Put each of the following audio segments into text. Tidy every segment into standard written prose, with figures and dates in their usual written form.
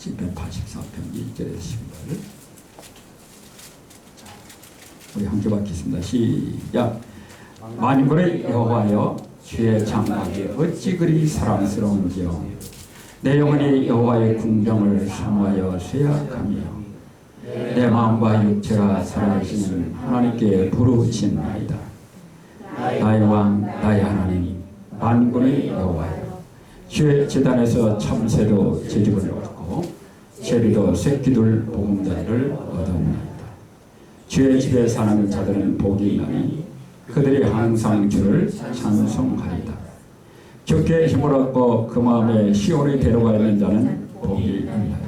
시편 84편 1절에서 12절. 우리 함께 받겠습니다. 시작. 만군의 여호와여, 주의 장막이 어찌 그리 사랑스러운지요. 내 영혼이 여호와의 궁정을 사모하여 쇠약하며 내 마음과 육체가 살아계시는 하나님께 부르짖나이다. 나의 왕 나의 하나님 만군의 여호와여, 주의 제단에서 참새도 제집을 얻고 제비도 새끼들 보금자리를 얻었나이다. 주의 집에 사는 자들은 복이 있나니 그들이 항상 주를 찬송하리다. 주께 힘을 얻고 그 마음에 시온이 데려가 있는 자는 복이 있나이다.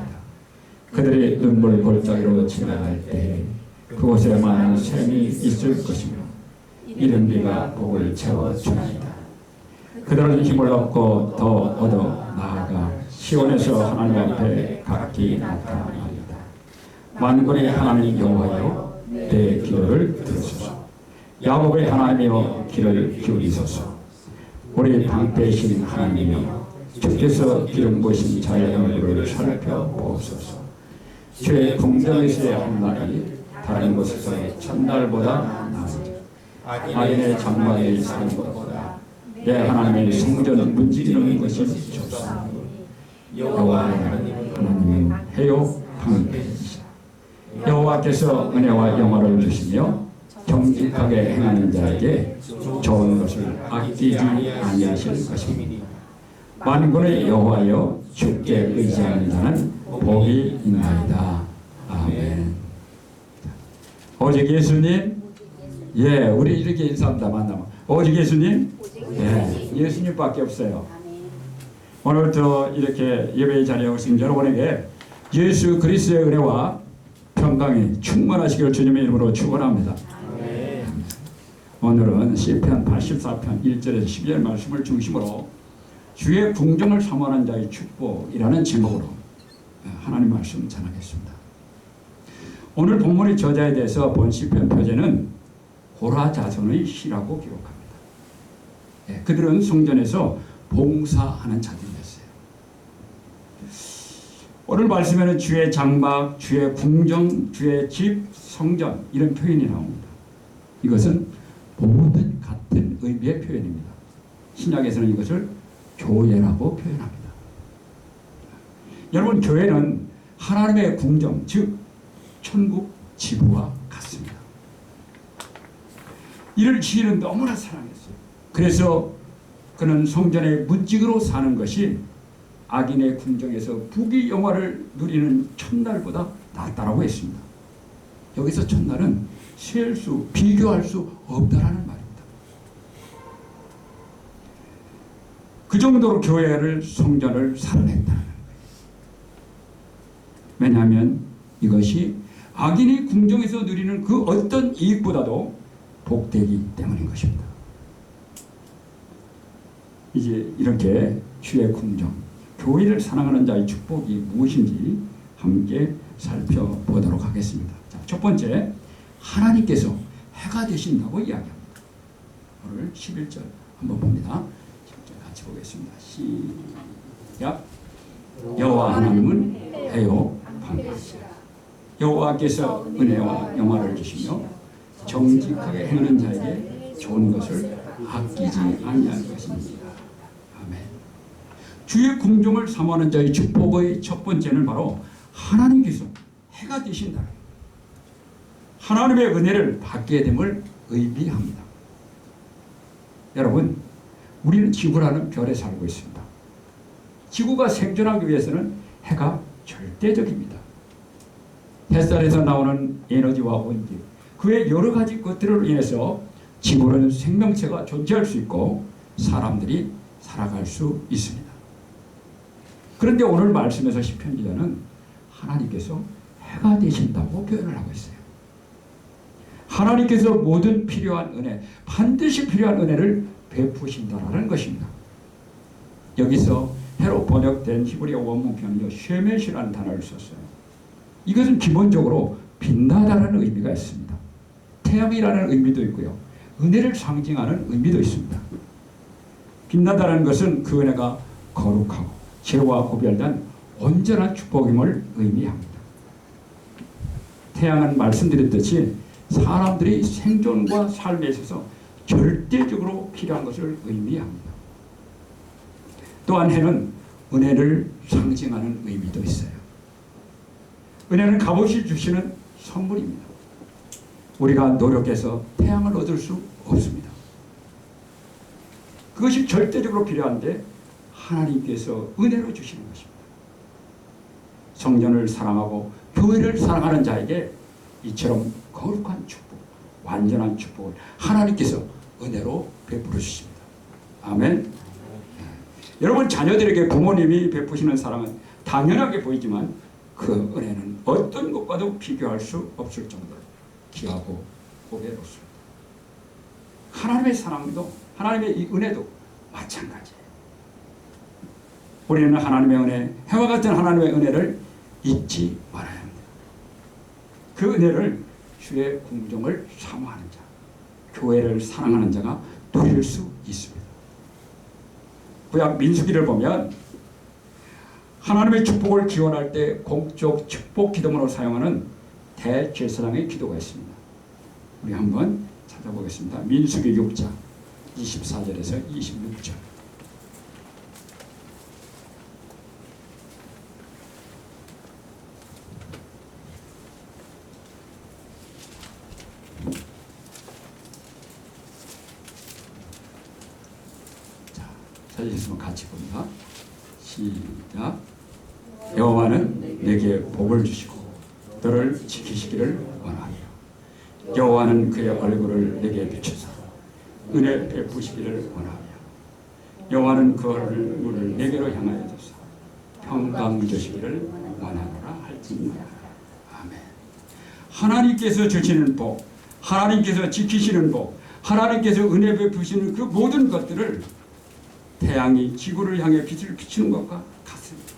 그들이 눈물 골짜기로 지나갈 때 그곳에 많은 샘이 있을 것이며 이른 비가 복을 채워주나이다. 그들은 힘을 얻고 더 얻어 나아가 시온에서 하나님 앞에 각기 나타납니다. 만군의 하나님 여호와여, 내 기도를 들으소서. 야곱의 하나님이여, 귀를 기울이소서. 우리 방패이신 하나님이여, 주께서 기름 부으신 자의 얼굴을 살펴보옵소서. 주의 궁정에서의 한 날이 다른 곳에서의 첫날보다 나으니 악인의 장막에 사는 것보다 내 하나님의 성전 문지르는 것이 좋사오니 여호와 하나님은 해요 방패이시라. 여호와께서 은혜와 영화를 주시며 정직하게 행하는 자에게 좋은 것을 아끼지 아니하실 것입니다. 만군의 여호와여, 주께 의지하는 자는 복이 있나이다. 아멘. 오직 예수님, 예, 우리 이렇게 인사합니다. 만나면 오직 예수님, 예, 예수님밖에 없어요. 오늘도 이렇게 예배의 자리에 오신 여러분에게 예수 그리스도의 은혜와 평강이 충만하시기를 주님의 이름으로 축원합니다. 오늘은 시편 84편 1절에서 12절 말씀을 중심으로 주의 궁정을 사모하는 자의 축복이라는 제목으로 하나님 말씀 전하겠습니다. 오늘 본문의 저자에 대해서 본 시편 표제는 고라 자손의 시라고 기록합니다. 그들은 성전에서 봉사하는 자들이었어요. 오늘 말씀에는 주의 장막, 주의 궁정, 주의 집, 성전 이런 표현이 나옵니다. 이것은 모든 같은 의미의 표현입니다. 신약에서는 이것을 교회라고 표현합니다. 여러분, 교회는 하나님의 궁정, 즉 천국 지부와 같습니다. 이를 주인은 너무나 사랑했어요. 그래서 그는 성전에 무직으로 사는 것이 악인의 궁정에서 부귀 영화를 누리는 첫날보다 낫다라고 했습니다. 여기서 첫날은 셀 수, 비교할 수 없다라는 말입니다. 그 정도로 교회를, 성전을 사랑했다는 거예요. 왜냐하면 이것이 악인이 궁정에서 누리는 그 어떤 이익보다도 복되기 때문인 것입니다. 이제 이렇게 주의 궁정, 교회를 사랑하는 자의 축복이 무엇인지 함께 살펴보도록 하겠습니다. 자, 첫 번째, 하나님께서 해가 되신다고 이야기합니다. 오늘 11절 한번 봅니다. 같이 보겠습니다. 시작. 여호와 하나님은 해요 방파시라. 여호와께서 은혜와 영화를 주시며 정직하게 행하는 자에게 좋은 것을 아끼지 아니할 것입니다. 아멘. 주의 궁정을 사모하는 자의 축복의 첫 번째는 바로 하나님께서 해가 되신다. 하나님의 은혜를 받게 됨을 의미합니다. 여러분, 우리는 지구라는 별에 살고 있습니다. 지구가 생존하기 위해서는 해가 절대적입니다. 햇살에서 나오는 에너지와 온기, 그 외 여러 가지 것들로 인해서 지구는 생명체가 존재할 수 있고 사람들이 살아갈 수 있습니다. 그런데 오늘 말씀에서 시편 기자는 하나님께서 해가 되신다고 표현을 하고 있어요. 하나님께서 모든 필요한 은혜, 반드시 필요한 은혜를 베푸신다라는 것입니다. 여기서 해로 번역된 히브리어 원문 표현이요, 쉐메시라는 단어를 썼어요. 이것은 기본적으로 빛나다라는 의미가 있습니다. 태양이라는 의미도 있고요, 은혜를 상징하는 의미도 있습니다. 빛나다라는 것은 그 은혜가 거룩하고 죄와 구별된 온전한 축복임을 의미합니다. 태양은 말씀드렸듯이 사람들이 생존과 삶에 있어서 절대적으로 필요한 것을 의미합니다. 또한 해는 은혜를 상징하는 의미도 있어요. 은혜는 값없이 주시는 선물입니다. 우리가 노력해서 태양을 얻을 수 없습니다. 그것이 절대적으로 필요한데 하나님께서 은혜로 주시는 것입니다. 성전을 사랑하고 교회를 사랑하는 자에게 이처럼 거룩한 축복, 완전한 축복을 하나님께서 은혜로 베풀어 주십니다. 아멘. 여러분, 자녀들에게 부모님이 베푸시는 사랑은 당연하게 보이지만 그 은혜는 어떤 것과도 비교할 수 없을 정도로 귀하고 보배롭습니다. 하나님의 사랑도, 하나님의 이 은혜도 마찬가지예요. 우리는 하나님의 은혜, 해와 같은 하나님의 은혜를 잊지 말아야 합니다. 그 은혜를 주의 궁정을 사모하는 자, 교회를 사랑하는 자가 누릴 수 있습니다. 구약 민수기를 보면 하나님의 축복을 기원할 때 공적 축복 기도문으로 사용하는 대제사장의 기도가 있습니다. 우리 한번 찾아보겠습니다. 민수기 6장 24절에서 26절. 찾으셨으면 같이 봅니다. 시작. 여호와는 내게 복을 주시고 너를 지키시기를 원하며 여호와는 그의 얼굴을 내게 비추사 은혜 베푸시기를 원하며 여호와는 그 얼굴을 내게로 향하여 주사 평강 주시기를 원하노라 할지니라. 아멘. 하나님께서 주시는 복, 하나님께서 지키시는 복, 하나님께서 은혜 베푸시는 그 모든 것들을 태양이 지구를 향해 빛을 비추는 것과 같습니다.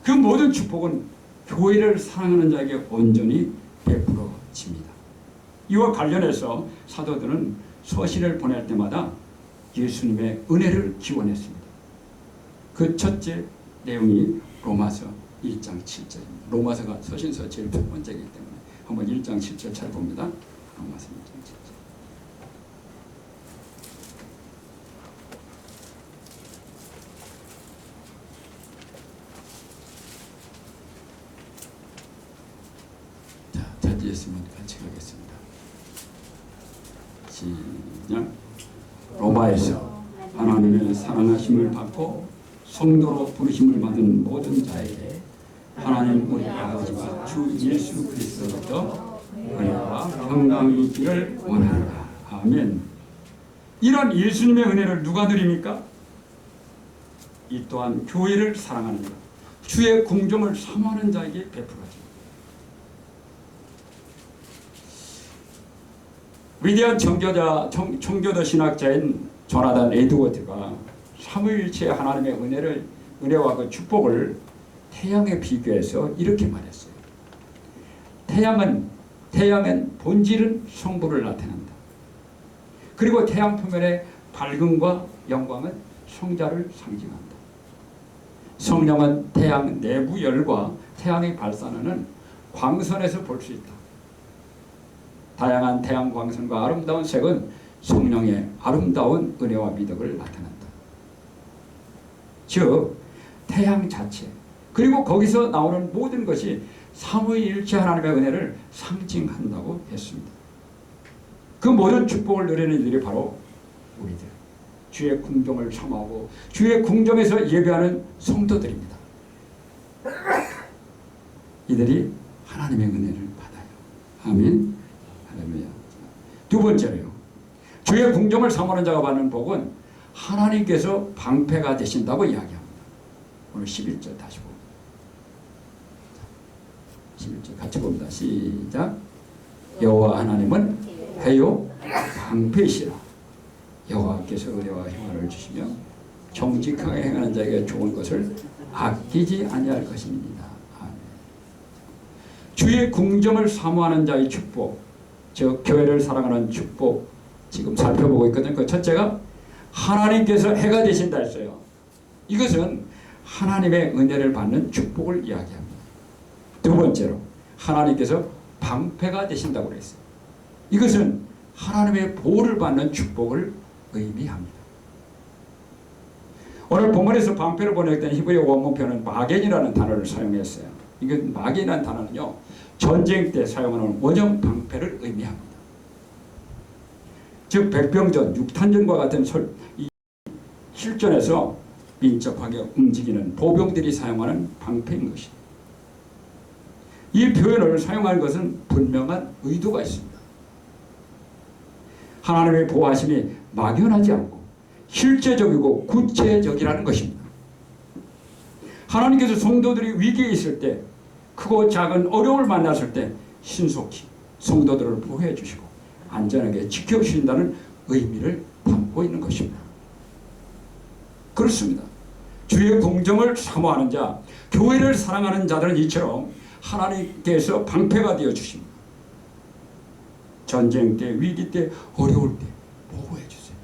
그 모든 축복은 교회를 사랑하는 자에게 온전히 베풀어집니다. 이와 관련해서 사도들은 서신을 보낼 때마다 예수님의 은혜를 기원했습니다. 그 첫째 내용이 로마서 1장 7절입니다. 로마서가 서신서 제일 첫 번째이기 때문에 한번 1장 7절 찾아봅니다. 로마서 1장 7절. 찾으셨으면 같이 가겠습니다. 시작. 로마에서 하나님의 사랑하심을 받고 성도로 부르심을 받은 모든 자에게 하나님 우리 아버지와 주 예수 그리스도로부터 은혜와 평강이 있기를 원하노라. 아멘. 이런 예수님의 은혜를 누가 누립니까? 이 또한 교회를 사랑하는 자, 주의 궁정을 사모하는 자에게 베풀어집니다. 위대한 청교도 신학자인 조나단 에드워드가 삼위일체의 하나님의 은혜와 그 축복을 태양에 비교해서 이렇게 말했어요. 태양은 본질은 성부를 나타낸다. 그리고 태양 표면의 밝음과 영광은 성자를 상징한다. 성령은 태양 내부 열과 태양이 발산하는 광선에서 볼 수 있다. 다양한 태양 광선과 아름다운 색은 성령의 아름다운 은혜와 미덕을 나타낸다. 즉 태양 자체 그리고 거기서 나오는 모든 것이 삼위일체 하나님의 은혜를 상징한다고 했습니다. 그 모든 축복을 누리는 이들이 바로 우리들, 주의 궁정을 사모하고 주의 궁정에서 예배하는 성도들입니다. 이들이 하나님의 은혜를 받아요. 아멘. 할렐루야. 두 번째로요. 주의 궁정을 사모하는 자가 받는 복은 하나님께서 방패가 되신다고 이야기합니다. 오늘 11절 다시 봅니다. 11절 같이 봅니다. 시작. 여호와 하나님은 회요 방패이시라. 여호와께서 은혜와 평안을 주시며 정직하게 행하는 자에게 좋은 것을 아끼지 아니할 것입니다. 아멘. 주의 궁정을 사모하는 자의 축복, 즉 교회를 사랑하는 축복 지금 살펴보고 있거든요. 그 첫째가 하나님께서 해가 되신다 했어요. 이것은 하나님의 은혜를 받는 축복을 이야기합니다. 두 번째로 하나님께서 방패가 되신다고 그랬어요. 이것은 하나님의 보호를 받는 축복을 의미합니다. 오늘 본문에서 방패를 번역된 히브리어 원문표는 마겐이라는 단어를 사용했어요. 이게 마겐이라는 단어는요, 전쟁 때 사용하는 원형 방패를 의미합니다. 즉 백병전, 육탄전과 같은 실전에서 민첩하게 움직이는 보병들이 사용하는 방패인 것입니다. 이 표현을 사용한 것은 분명한 의도가 있습니다. 하나님의 보호하심이 막연하지 않고 실제적이고 구체적이라는 것입니다. 하나님께서 성도들이 위기에 있을 때, 크고 작은 어려움을 만났을 때 신속히 성도들을 보호해 주시고 안전하게 지켜주신다는 의미를 담고 있는 것입니다. 그렇습니다. 주의 공정을 사모하는 자, 교회를 사랑하는 자들은 이처럼 하나님께서 방패가 되어 주십니다. 전쟁 때, 위기 때, 어려울 때 보호해 주세요.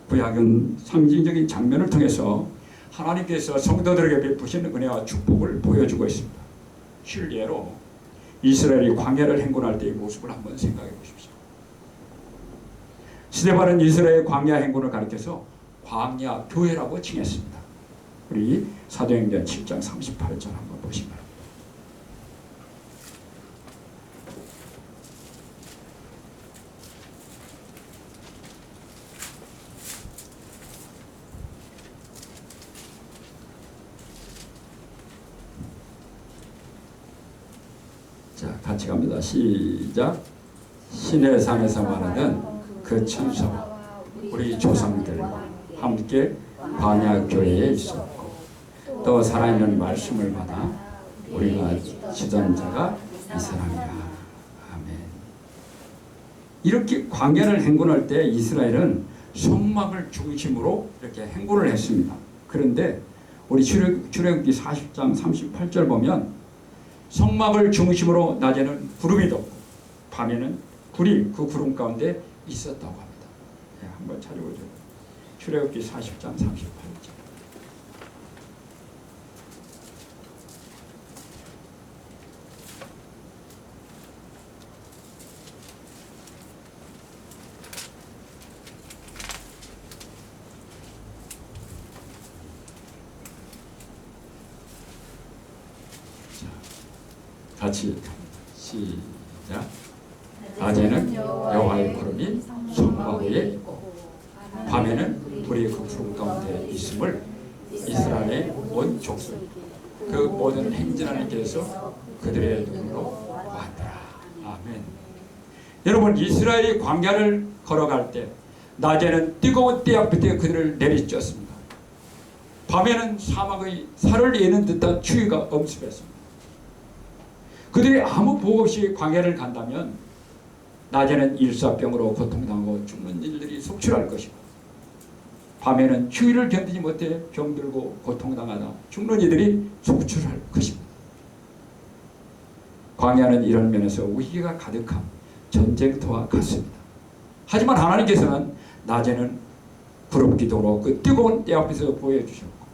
구약은 상징적인 장면을 통해서 하나님께서 성도들에게 베푸신 은혜와 축복을 보여주고 있습니다. 실례로 이스라엘이 광야를 행군할 때의 모습을 한번 생각해 보십시오. 스데반은 이스라엘 광야 행군을 가리켜서 광야 교회라고 칭했습니다. 우리 사도행전 7장 38절 한번 보시기 바랍니다. 자, 같이 갑니다. 시작. 시내산에서 말하는 그 천사와 우리 조상들과 함께 광야 교회에 있었고 또 살아있는 말씀을 받아 우리가 지던 자가 이 사람이라. 아멘. 이렇게 광야를 행군할 때 이스라엘은 성막을 중심으로 이렇게 행군을 했습니다. 그런데 우리 출애굽기 40장 38절 보면 성막을 중심으로 낮에는 구름이 덮고 밤에는 불이 그 구름 가운데 있었다고 합니다. 네, 한번 찾아보죠. 출애굽기 40장 38절. 같이 시작. 낮에는 여호와의 구름이 성막 위에 있고 밤에는 불이 그 구름 가운데 있음을 이스라엘의 온 족속 그 모든 행진하는 길에서 그들의 눈으로 보았더라. 아멘. 여러분, 이스라엘이 광야를 걸어갈 때 낮에는 뜨거운 태양빛에 그들을 내리쬐었습니다. 밤에는 사막의 살을 예는 듯한 추위가 엄습했습니다. 그들이 아무 보호 없이 광야를 간다면 낮에는 일사병으로 고통당하고 죽는 일들이 속출할 것이고 밤에는 추위를 견디지 못해 병들고 고통당하다 죽는 이들이 속출할 것입니다. 광야는 이런 면에서 위기가 가득한 전쟁터와 같습니다. 하지만 하나님께서는 낮에는 구름기도로 그 뜨거운 때 앞에서 보호해 주셨고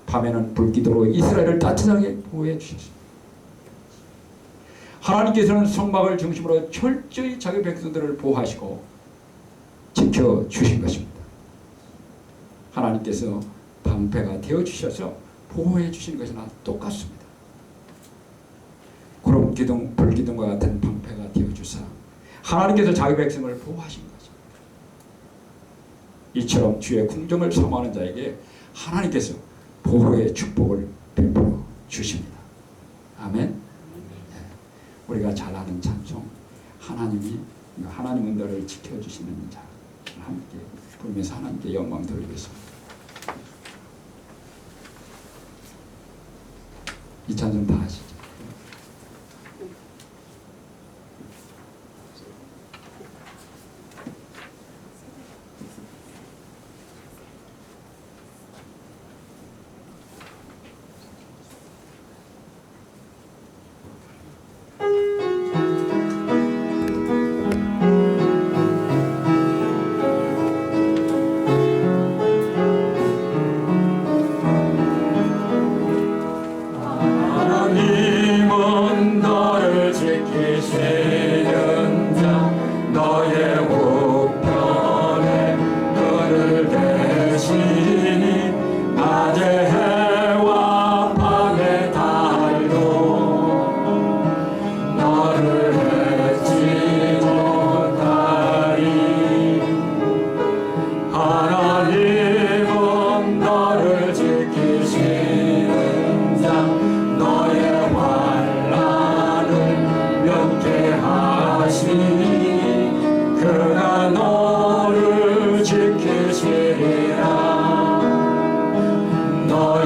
밤에는 불기도로 이스라엘을 따뜻하게 보호해 주셨습니다. 하나님께서는 성막을 중심으로 철저히 자기 백성들을 보호하시고 지켜주신 것입니다. 하나님께서 방패가 되어주셔서 보호해 주신 것이나 똑같습니다. 구름기둥, 불기둥과 같은 방패가 되어주사 하나님께서 자기 백성을 보호하신 것입니다. 이처럼 주의 궁정을 사모하는 자에게 하나님께서 보호의 축복을 베풀어 주십니다. 아멘. 우리가 잘 아는 찬송, 하나님이 하나님은 너를 지켜주시는 자, 함께 부르면서 하나님께 영광 돌리겠습니다. 이 찬송 다 하시죠.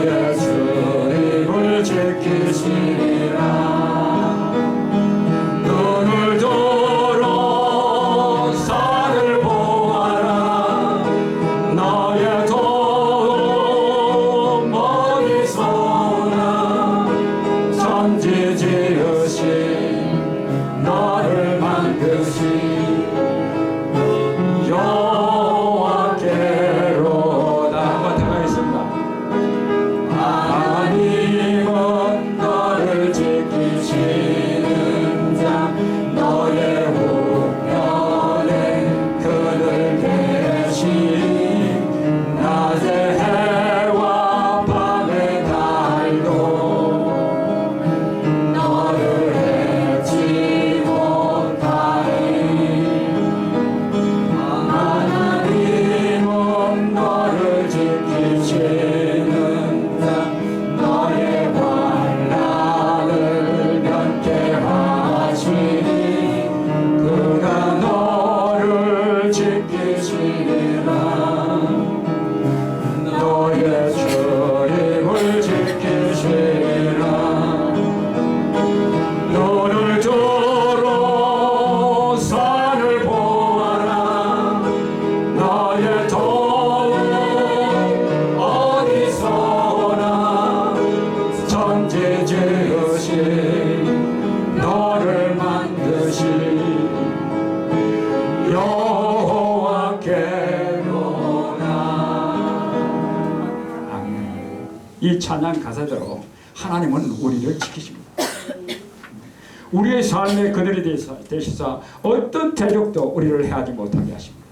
너의 주님을 지키시리라. 눈을 들어 산을 보아라. 너의 도움 어디서나 천지 지으신 너를 만드신 여호와께로다. 한번 더 가겠습니다. 하나님은 너를 지키시는 자, 너의 우편에 그늘 대신 낮의 해와 밤의 달도 너를 해치 못하리. 하나님은 너를 지키시는 자, 너의 환난을 면케하시니 그가 너를 지키시리라. 너의 주님을 지키시리라. 눈을 들어 산을 보아라. 너의 도움 어디서나 천지 지으신 너를 만드신 여호와께로나. 아멘. 이 찬양 가사대로 하나님은 우리를 지키십니다. 우리의 삶의 그늘이 되시사 어떤 대적도 우리를 해하지 못하게 하십니다.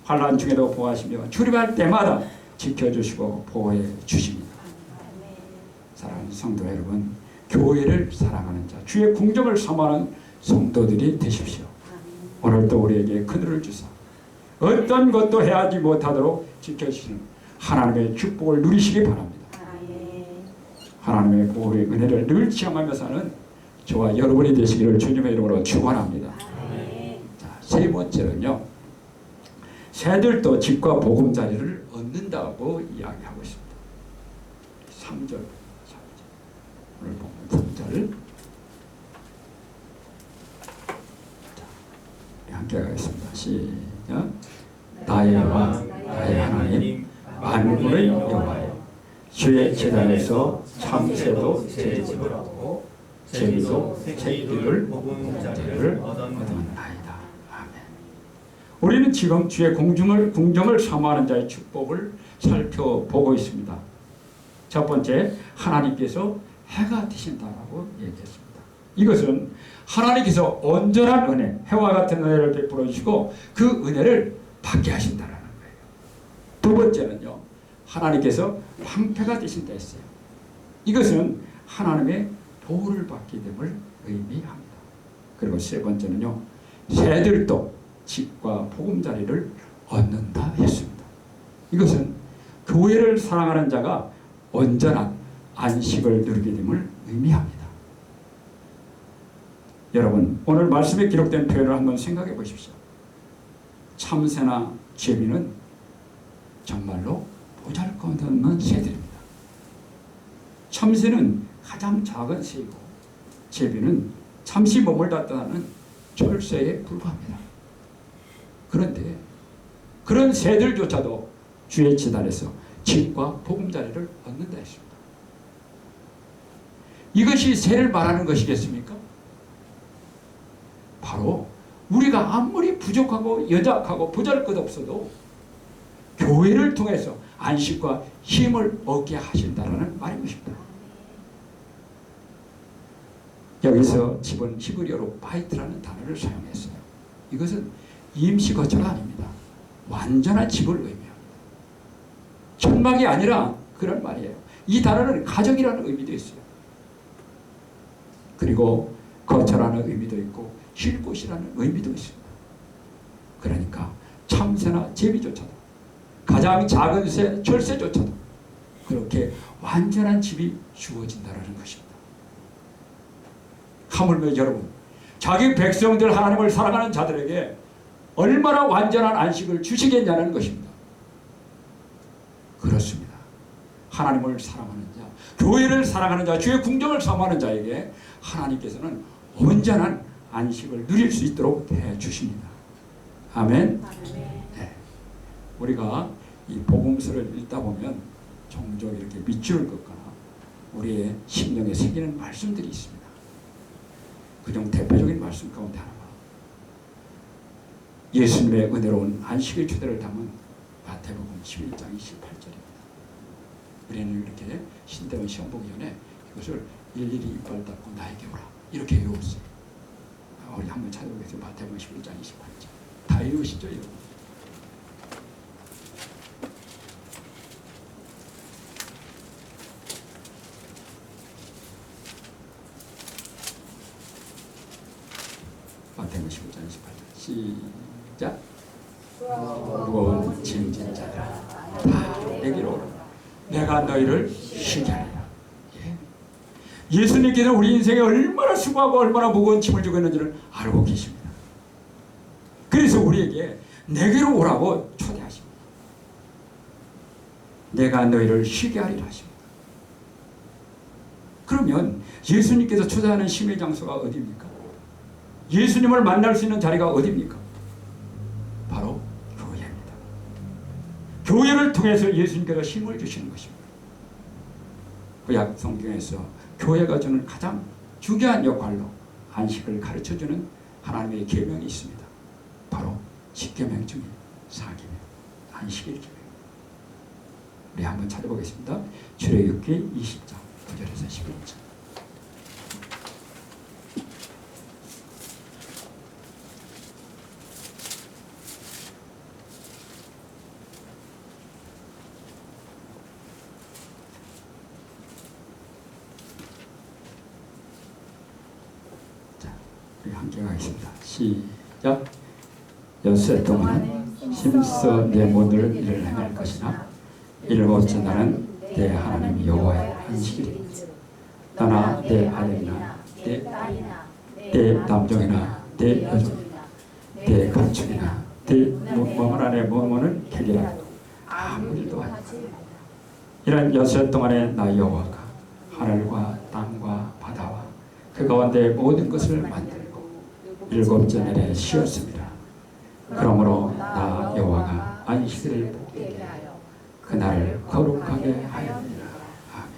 환난 중에도 보호하시며 출입할 때마다 지켜주시고 보호해 주십니다. 사랑하는 성도 여러분, 교회를 사랑하는 자, 주의 궁정을 사모하는 성도들이 되십시오. 오늘도 우리에게 그늘을 주사 어떤 것도 해하지 못하도록 지켜주시는 하나님의 축복을 누리시기 바랍니다. 하나님의 보호의 은혜를 늘 체험하며 사는 저와 여러분이 되시기를 주님의 이름으로 축원합니다. 자, 세 번째는요, 새들도 집과 보금자리를 얻는다고 이야기하고 있습니다. 3절, 오늘 보면 3절. 자, 함께 가겠습니다. 시작. 나의 왕, 나의 하나님, 만군의 여호와여, 주의 제단에서 참새도 새 집을 얻고 제비도 새끼를 보금자리를 얻었나이다. 아멘. 우리는 지금 주의 궁정을 사모하는 자의 축복을 살펴보고 있습니다. 첫 번째, 하나님께서 해가 되신다라고 얘기했습니다. 이것은 하나님께서 온전한 은혜, 해와 같은 은혜를 베풀어 주시고 그 은혜를 받게 하신다라는 거예요. 두 번째는요, 하나님께서 방패가 되신다 했어요. 이것은 하나님의 보호를 받게 됨을 의미합니다. 그리고 세 번째는요, 새들도 집과 보금자리를 얻는다 했습니다. 이것은 교회를 사랑하는 자가 온전한 안식을 누리게 됨을 의미합니다. 여러분, 오늘 말씀에 기록된 표현을 한번 생각해 보십시오. 참새나 제비는 정말로 보잘것없는 새들입니다. 참새는 가장 작은 새이고 제비는 잠시 머물다 떠나는 철새에 불과합니다. 그런데 그런 새들조차도 주의 제단에서 집과 보금자리를 얻는다 했습니다. 이것이 새를 말하는 것이겠습니까? 바로 우리가 아무리 부족하고 연약하고 보잘것없어도 교회를 통해서 안식과 힘을 얻게 하신다는 말인 것입니다. 여기서 집은 히브리어로 바이트라는 단어를 사용했어요. 이것은 임시거처가 아닙니다. 완전한 집을 의미합니다. 천막이 아니라 그런 말이에요. 이 단어는 가정이라는 의미도 있어요. 그리고 거처라는 의미도 있고 쉴 곳이라는 의미도 있습니다. 그러니까 참새나 제비조차도 가장 작은 새, 철새조차도 그렇게 완전한 집이 주어진다는 것입니다. 하물며 여러분, 자기 백성들 하나님을 사랑하는 자들에게 얼마나 완전한 안식을 주시겠냐는 것입니다. 그렇습니다. 하나님을 사랑하는 자, 교회를 사랑하는 자, 주의 궁정을 사모하는 자에게 하나님께서는 온전한 안식을 누릴 수 있도록 해주십니다. 아멘. 네. 우리가 이 복음서를 읽다 보면 종종 이렇게 밑줄을 긋거나 우리의 심령에 새기는 말씀들이 있습니다. 그중 대표적인 말씀 가운데 하나가 예수님의 은혜로운 안식의 주제를 담은 마태복음 11장 28절입니다. 우리는 이렇게 신대원 시험 보기 전에 이것을 일일이 이빨 닦고 나에게 오라 이렇게 외웠어요. 우리 한번 찾아보겠습니다. 마태복음 11장 28절. 다 외우시죠 여러분? 마태복음 11장 28절 시작. 무거운 짐진 자들아 다 내게로 오라. 내가 너희를 쉬게 하리라. 예수님께서는 우리 인생에 얼마나 수고하고 얼마나 무거운 짐을 지고 있는지를 알고 계십니다. 그래서 우리에게 내게로 오라고 초대하십니다. 내가 너희를 쉬게 하리라 하십니다. 그러면 예수님께서 초대하는 쉼의 장소가 어디입니까? 예수님을 만날 수 있는 자리가 어디입니까? 바로 교회입니다. 교회를 통해서 예수님께서 힘을 주시는 것입니다. 구약 성경에서 교회가 주는 가장 중요한 역할로 안식을 가르쳐주는 하나님의 계명이 있습니다. 바로 10계명 중에 4계명, 안식일 계명. 우리 한번 찾아보겠습니다. 출애굽기 20장 9절에서 11절. 함께 가겠습니다. 시작. 엿새 동안 힘써 내 모든 일을 행할 것이나 일곱째 날은 내 하나님 여호와의 안식일이라. 너나 내 아들이나 내 딸이나 내 남종이나 내 여종이나 내 가축이나 내 몸 안에 머무는 객이라도 아무 일도 하지 말라. 이런 엿새 동안에 나 여호와가 하늘과 땅과 바다와 그 가운데 모든 것을 만들고 일곱째 날에 쉬었습니다. 그러므로 나 여호와가 안식일을 복되게 하여 그날을 거룩하게 하였느니라. 아멘.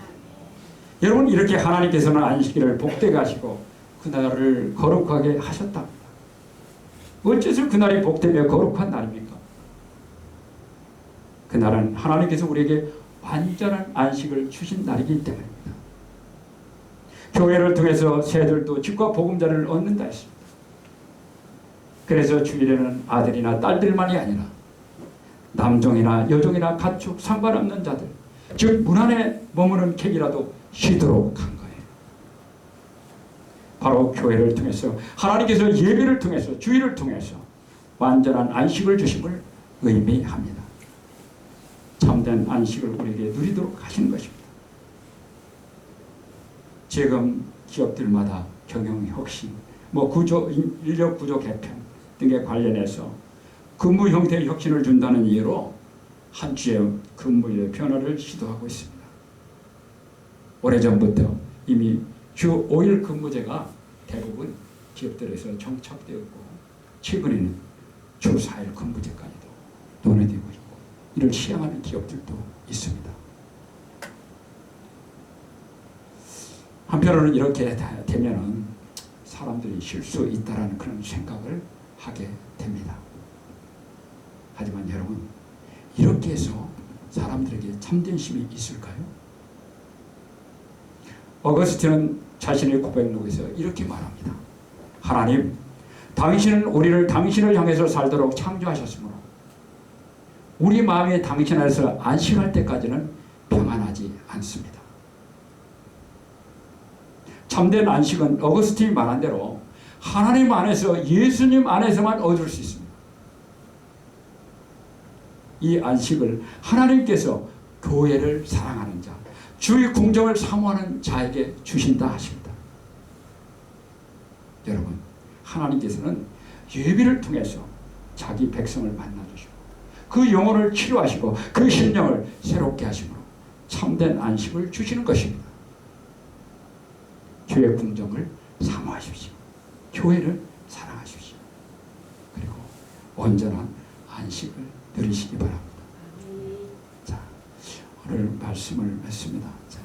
여러분, 이렇게 하나님께서는 안식일을 복되게 하시고 그날을 거룩하게 하셨답니다. 어째서 그날이 복되며 거룩한 날입니까? 그날은 하나님께서 우리에게 완전한 안식을 주신 날이기 때문입니다. 교회를 통해서 새들도 집과 보금자리를 얻는다 했습니다. 그래서 주일에는 아들이나 딸들만이 아니라 남종이나 여종이나 가축 상관없는 자들, 즉 문 안에 머무는 객이라도 쉬도록 한 거예요. 바로 교회를 통해서 하나님께서 예배를 통해서 주일을 통해서 완전한 안식을 주심을 의미합니다. 참된 안식을 우리에게 누리도록 하시는 것입니다. 지금 기업들마다 경영 혁신, 인력 구조 개편 등에 관련해서 근무 형태의 혁신을 준다는 이유로 한 주의 근무의 변화를 시도하고 있습니다. 오래전부터 이미 주 5일 근무제가 대부분 기업들에서 정착되었고 최근에는 주 4일 근무제까지도 논의되고 있고 이를 시행하는 기업들도 있습니다. 한편으로는 이렇게 되면은 사람들이 쉴 수 있다라는 그런 생각을 하게 됩니다. 하지만 여러분, 이렇게 해서 사람들에게 참된 쉼이 있을까요? 어거스틴은 자신의 고백록에서 이렇게 말합니다. 하나님, 당신은 우리를 당신을 향해서 살도록 창조하셨으므로 우리 마음이 당신 안에서 안식할 때까지는 평안하지 않습니다. 참된 안식은 어거스틴이 말한 대로 하나님 안에서, 예수님 안에서만 얻을 수 있습니다. 이 안식을 하나님께서 교회를 사랑하는 자, 주의 궁정을 사모하는 자에게 주신다 하십니다. 여러분, 하나님께서는 예배를 통해서 자기 백성을 만나주시고 그 영혼을 치료하시고 그 심령을 새롭게 하심으로 참된 안식을 주시는 것입니다. 주의 궁정을 사모하십시오. 교회를 사랑하십시오. 그리고 온전한 안식을 누리시기 바랍니다. 자, 오늘 말씀을 맺습니다. 자,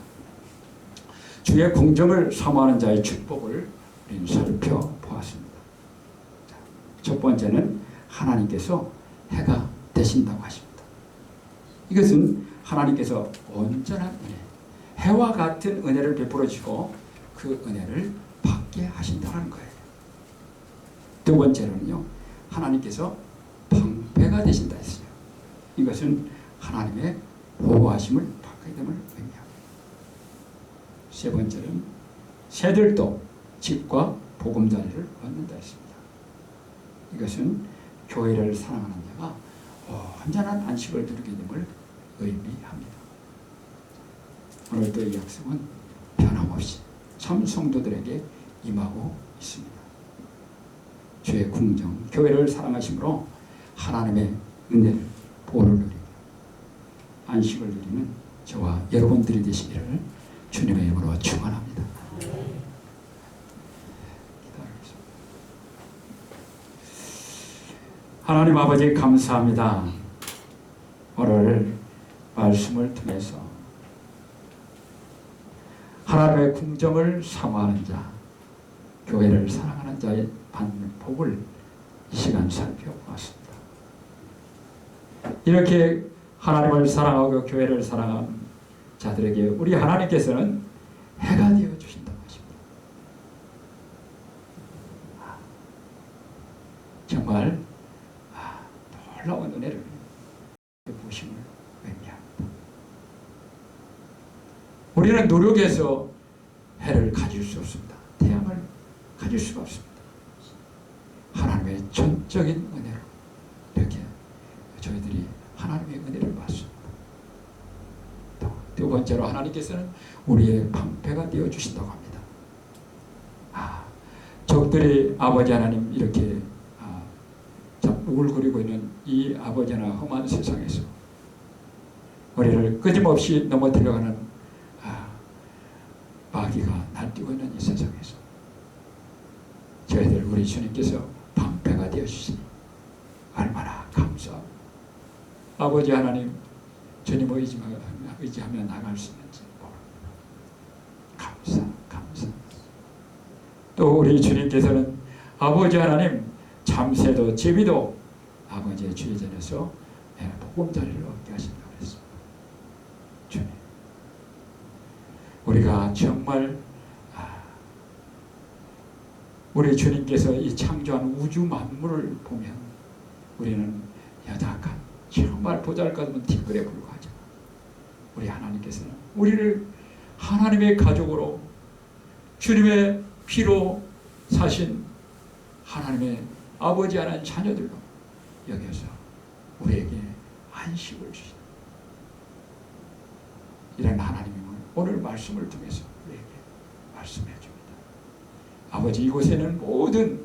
주의 궁정을 사모하는 자의 축복을 우리는 살펴보았습니다. 자, 첫 번째는 하나님께서 해가 되신다고 하십니다. 이것은 하나님께서 온전한 은혜, 해와 같은 은혜를 베풀어 주시고 그 은혜를 받게 하신다는 거예요. 두 번째로는요, 하나님께서 방패가 되신다 했어요. 이것은 하나님의 보호하심을 받게 됨을 의미합니다. 세 번째는 새들도 집과 보금자리를 얻는다 했습니다. 이것은 교회를 사랑하는 자가 온전한 안식을 누리게 됨을 의미합니다. 오늘도 이 약속은 변함없이 참 성도들에게 임하고 있습니다. 주의 궁정, 교회를 사랑하심으로 하나님의 은혜를, 보호를 누리고 안식을 누리는 저와 여러분들이 되시기를 주님의 이름으로 축원합니다. 기도하겠습니다. 하나님 아버지 감사합니다. 오늘 말씀을 통해서 하나님의 궁정을 사모하는 자, 교회를 사랑하는 자의 받는 복을 이 시간 살펴보았습니다. 이렇게 하나님을 사랑하고 교회를 사랑하는 자들에게 우리 하나님께서는 해가 되어 주신다고 하십니다. 정말 놀라운 은혜를 베푸심을 의미합니다. 우리는 노력해서 해를 가질 수 없습니다. 태양을 가질 수가 없습니다. 하나님의 전적인 은혜로 이렇게 저희들이 하나님의 은혜를 받습니다. 두 번째로 하나님께서는 우리의 방패가 되어 주신다고 합니다. 적들이 아버지 하나님 이렇게 우글거리고 있는 이 아버지나 험한 세상에서 우리를 끊임없이 넘어뜨려가는 마귀가 날뛰고 있는 이 세상에서 저희들 우리 주님께서 방패가 되어주시니 얼마나 감사하고 아버지 하나님 주님 의지하며 나갈 수 있는지 감사. 또 우리 주님께서는 아버지 하나님 잠새도 제비도 아버지의 주의 전에서 보금자리를 얻게 하신다고 했습니다. 주님, 우리가 정말 우리 주님께서 이 창조한 우주 만물을 보면 우리는 여다간 정말 보잘것없는 티끌에 불과하죠. 우리 하나님께서는 우리를 하나님의 가족으로 주님의 피로 사신 하나님의 아버지 하나님 자녀들로 여겨서 우리에게 안식을 주신다. 이런 하나님은 오늘 말씀을 통해서 우리에게 말씀해 줍니다. 아버지, 이곳에는 모든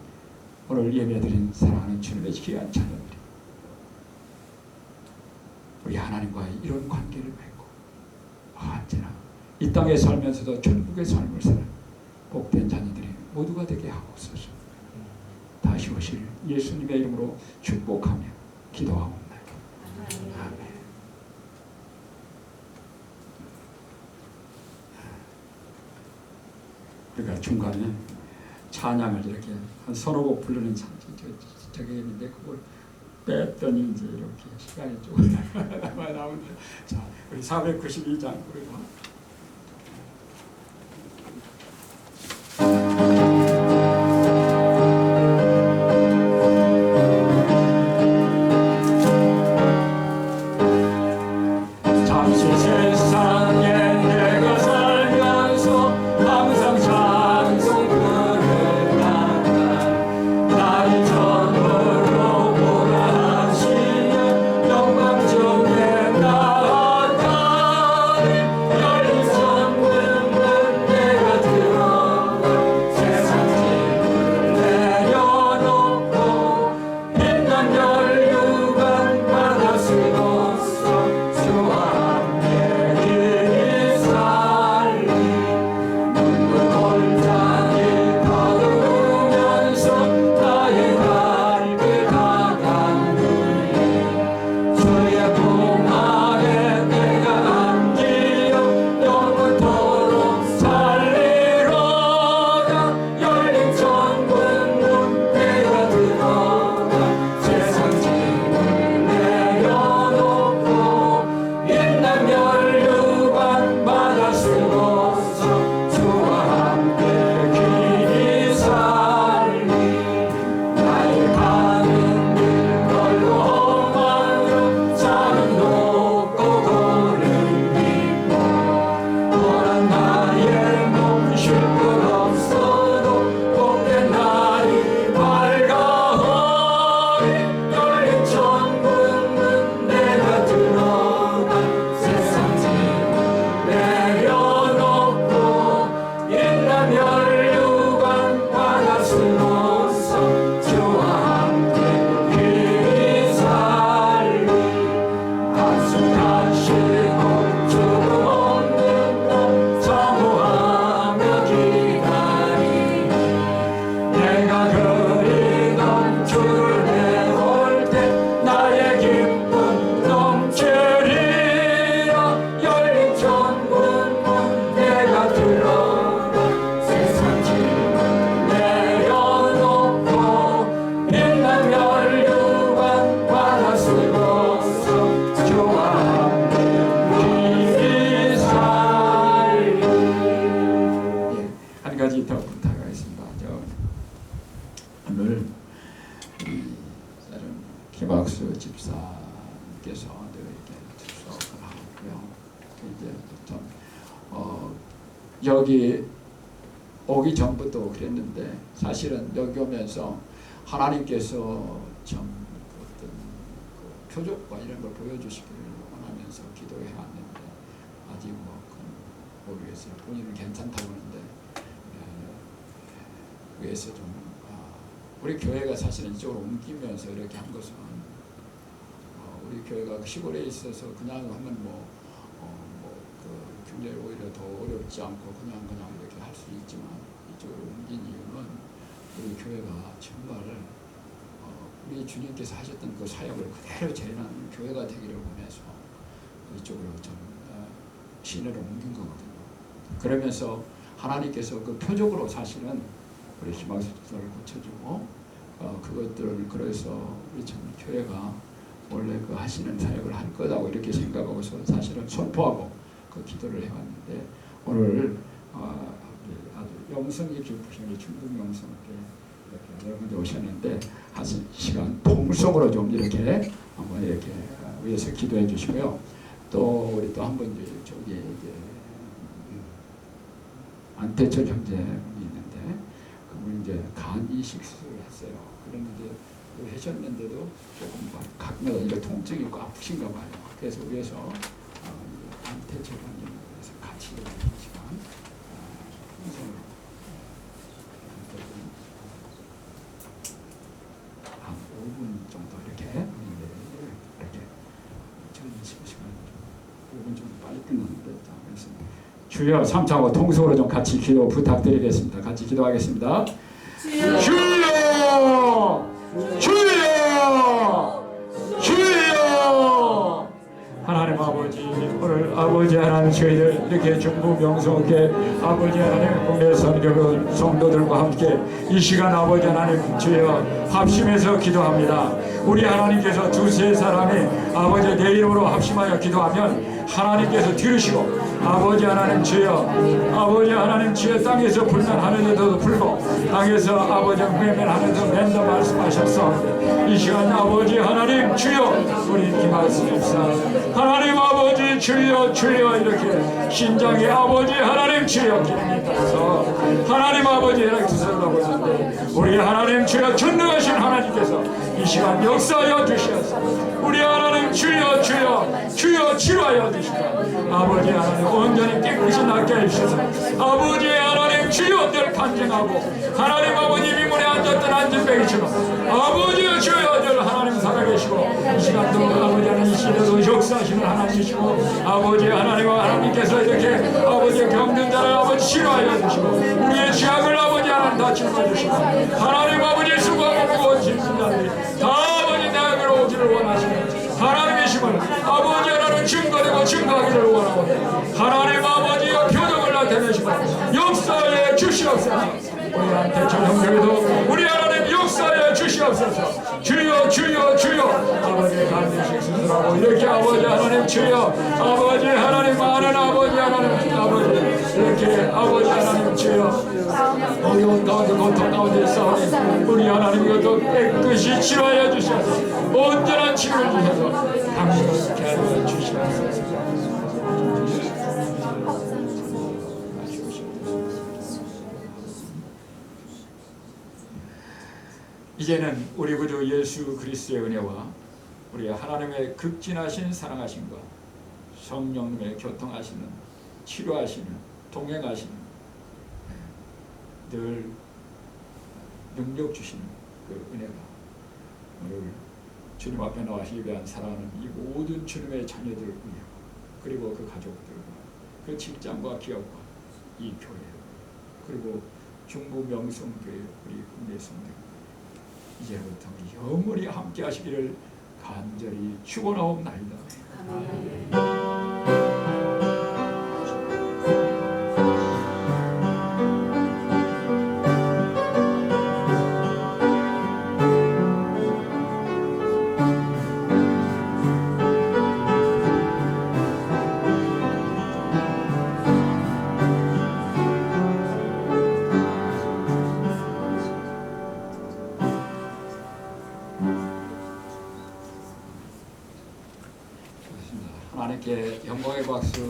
오늘 예배드린 사랑하는 주님의 귀한 자녀들이 우리 하나님과의 이런 관계를 맺고 언제나 이 땅에 살면서도 천국의 삶을 사는 복된 자녀들이 모두가 되게 하옵소서. 다시 오실 예수님의 이름으로 축복하며 기도하옵나이다. 아멘. 우리가 중간에 찬양을 이렇게 한 서너 곡 부르는 저게 있는데 그걸 뺐더니 이제 이렇게 시간이 조금 나오는데, 자, 우리 492장 우리가 영광 중에 나아가리 여기 오기 전부터 그랬는데 사실은 여기 오면서 하나님께서 좀 어떤 그 표적과 이런 걸 보여주시기를 원하면서 기도해 왔는데 아직 뭐 모르겠어요. 본인은 괜찮다고 하는데 위에서 좀 우리 교회가 사실은 이쪽으로 옮기면서 이렇게 한 것은 우리 교회가 시골에 있어서 그냥 하면 굉장히 오히려 더 어렵지 않고 그냥 이렇게 할 수 있지만 이쪽으로 옮긴 이유는 우리 교회가 정말 우리 주님께서 하셨던 그 사역을 그대로 재현하는 교회가 되기를 원해서 이쪽으로 좀 시내로 옮긴 거거든요. 그러면서 하나님께서 그 표적으로 사실은 우리 희망수들을 고쳐주고 그것들을 그래서 우리 참 교회가 원래 그 하시는 사역을 할 거라고 이렇게 생각하고서 사실은 선포하고 그 기도를 해왔는데 오늘 아주 영성이 깊으신 중국 영성께 이렇게 여러분들 오셨는데 하신 시간 통성으로 좀 이렇게 한번 이렇게 위해서 기도해 주시고요. 또 우리 또 한 번 저기 이제 안태철 형제분이 있는데 그분이 이제 간 이식 수술을 했어요. 그런데 하셨는데도 조금 가끔마다 이렇게 통증이 있고 아프신가 봐요. 그래서 위에서 안태철 형님께서 같이 시간 한 5분 정도 이렇게 저는 10시간 5분 정도 빨리 끝났는데 그래서 주여 3차고 통속으로 좀 같이 기도 부탁드리겠습니다. 같이 기도하겠습니다. 주여! 주여! 주여! 하나님 아버지 오늘 아버지 하나님 저희들 이렇게 중부 명성께 아버지 하나님 국내 선교회 성도들과 함께 이 시간 아버지 하나님 주여 합심해서 기도합니다. 우리 하나님께서 두세 사람이 아버지 내 이름으로 합심하여 기도하면 하나님께서 들으시고 아버지 하나님 주여 아버지 하나님 주여 땅에서 불면 하늘에도 불고 땅에서 아버지 매면 하늘에도 맨다 말씀하셨어. 이 시간 아버지 하나님 주여 우리 이 말씀입사 하나님 아버지 주여 주여 이렇게 신장의 아버지 하나님 주여 기름이 따서 하나님 아버지 이렇게 두서라고 하는데 우리 하나님 주여 전능하신 하나님께서 이 시간 역사하여 주시옵소서. 우리 하나님 주여 주여 주여 치료하여 주시옵소서. 아버지 하나님 온전히 깨끗이 낫게 해주셔서 아버지 하나님 주여 늘 간증하고 하나님 아버지 미문에 앉았던 안진뱅이처럼 아버지 주여 늘 하나님 살아계시고 이 시간도 아버지 하나님 이 시대도 역사하시는 하나님이시고 아버지 하나님과 하나님께서 이렇게 아버지 병든 자를 아버지 치료하여 주시고 우리의 죄악을 아버지 하나님 다 짊어주시고 하나님 아버지 수고하고 무거운 짐승자들이 다 아버지 내 앞으로 오기를 원하시는 하나님이심을 아버지 하나님 증거되고 증거하기를 원하고 하나님 아버지의 표적을 나타내시고 역사에 주시옵소서. 우리한테 전형들도 우리 하나님 역사에 주시옵소서. 주여 주여 주여 아버지 간증식 수술하고 이렇게 아버지 하나님 주여 아버지 하나님 많은 아버지 하나님 아버지 이렇게 아버지 하나님 주여 어려운 가운데 고통 가운데 싸우니 우리 하나님 이것도 깨끗이 치료하여 주셔서 온전한 치료를 주셔서 감사하게 하여 주시옵소서. 이제는 우리 구주 예수 그리스도의 은혜와 우리 하나님의 극진하신 사랑하심과 성령님의 교통하시는 치료하시는 동행하시는 늘 능력 주시는 그 은혜가 오늘 주님 앞에 나와 예배한 사랑하는 이 모든 주님의 자녀들을 위해 그리고 그 가족들과 그 직장과 기업과 이 교회 그리고 중부 명성교회 우리 국내 성도 이제부터 우리 영원히 함께 하시기를 간절히 축원하옵나이다. 하나님께 영광의 박수